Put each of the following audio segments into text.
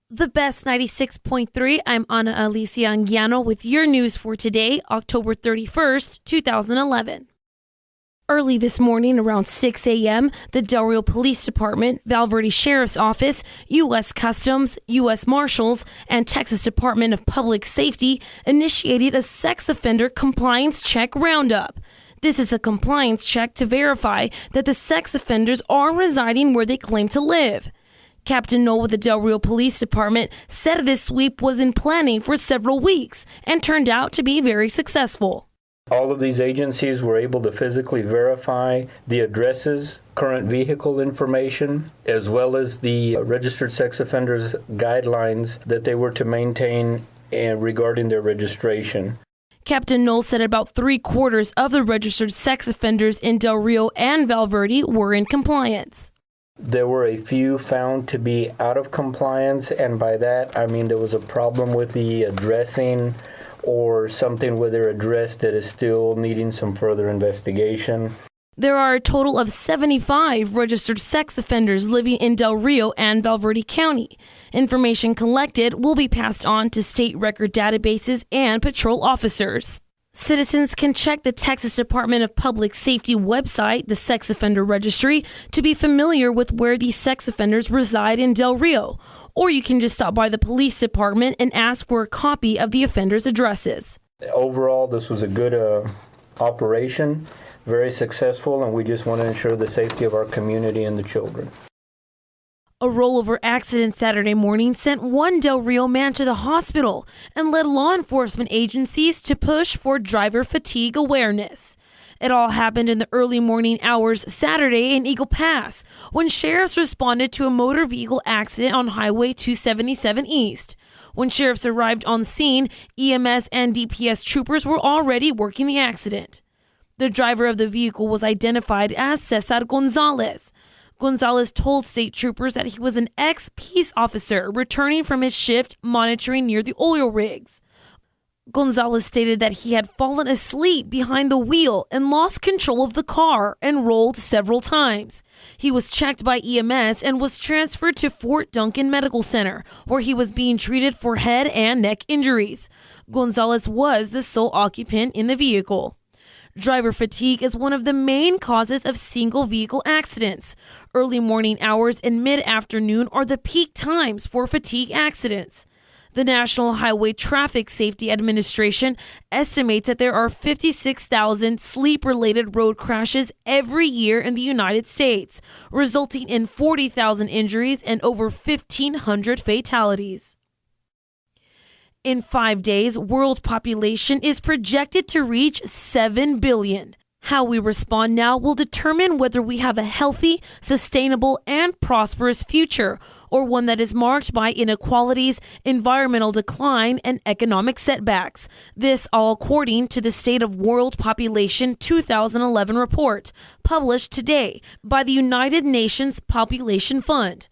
The Best 96.3. I'm Ana Alicia Anguiano with your news for today, October 31st, 2011. Early this morning, around 6 a.m., the Del Rio Police Department, Val Verde Sheriff's Office, U.S. Customs, U.S. Marshals, and Texas Department of Public Safety initiated a sex offender compliance check roundup. This is a compliance check to verify that the sex offenders are residing where they claim to live. Captain Knoll with the Del Rio Police Department said this sweep was in planning for several weeks and turned out to be very successful. All of these agencies were able to physically verify the addresses, current vehicle information, as well as the registered sex offenders guidelines that they were to maintain regarding their registration. Captain Knoll said about 3/4 of the registered sex offenders in Del Rio and Val Verde were in compliance. There were a few found to be out of compliance, and by that I mean there was a problem with the addressing or something with their address that is still needing some further investigation. There are a total of 75 registered sex offenders living in Del Rio and Val Verde County. Information collected will be passed on to state record databases and patrol officers. Citizens can check the Texas Department of Public Safety website, the Sex Offender Registry, to be familiar with where these sex offenders reside in Del Rio. Or you can just stop by the police department and ask for a copy of the offenders' addresses. Overall, this was a good operation, very successful, and we just want to ensure the safety of our community and the children. A rollover accident Saturday morning sent one Del Rio man to the hospital and led law enforcement agencies to push for driver fatigue awareness. It all happened in the early morning hours Saturday in Eagle Pass when sheriffs responded to a motor vehicle accident on Highway 277 East. When sheriffs arrived on scene, EMS and DPS troopers were already working the accident. The driver of the vehicle was identified as Cesar Gonzalez. Gonzalez told state troopers that he was an ex-peace officer returning from his shift monitoring near the oil rigs. Gonzalez stated that he had fallen asleep behind the wheel and lost control of the car and rolled several times. He was checked by EMS and was transferred to Fort Duncan Medical Center, where he was being treated for head and neck injuries. Gonzalez was the sole occupant in the vehicle. Driver fatigue is one of the main causes of single vehicle accidents. Early morning hours and mid-afternoon are the peak times for fatigue accidents. The National Highway Traffic Safety Administration estimates that there are 56,000 sleep-related road crashes every year in the United States, resulting in 40,000 injuries and over 1,500 fatalities. In 5 days, world population is projected to reach 7 billion. How we respond now will determine whether we have a healthy, sustainable, and prosperous future, or one that is marked by inequalities, environmental decline, and economic setbacks. This all according to the State of World Population 2011 report, published today by the United Nations Population Fund.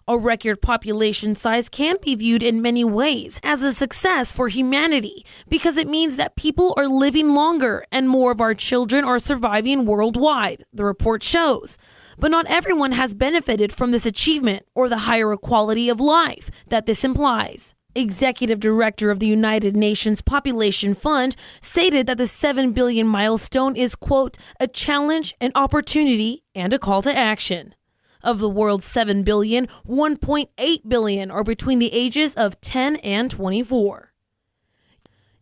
A record population size can be viewed in many ways as a success for humanity because it means that people are living longer and more of our children are surviving worldwide, the report shows. But not everyone has benefited from this achievement or the higher quality of life that this implies. Executive Director of the United Nations Population Fund stated that the 7 billion milestone is, quote, a challenge, an opportunity, and a call to action. Of the world's 7 billion, 1.8 billion are between the ages of 10 and 24.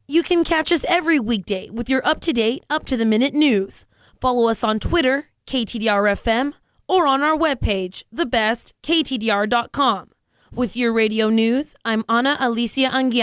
You can catch us every weekday with your up-to-date, up-to-the-minute news. Follow us on Twitter, KTDR-FM, or on our webpage, thebestktdr.com. With your radio news, I'm Ana Alicia Anguiano.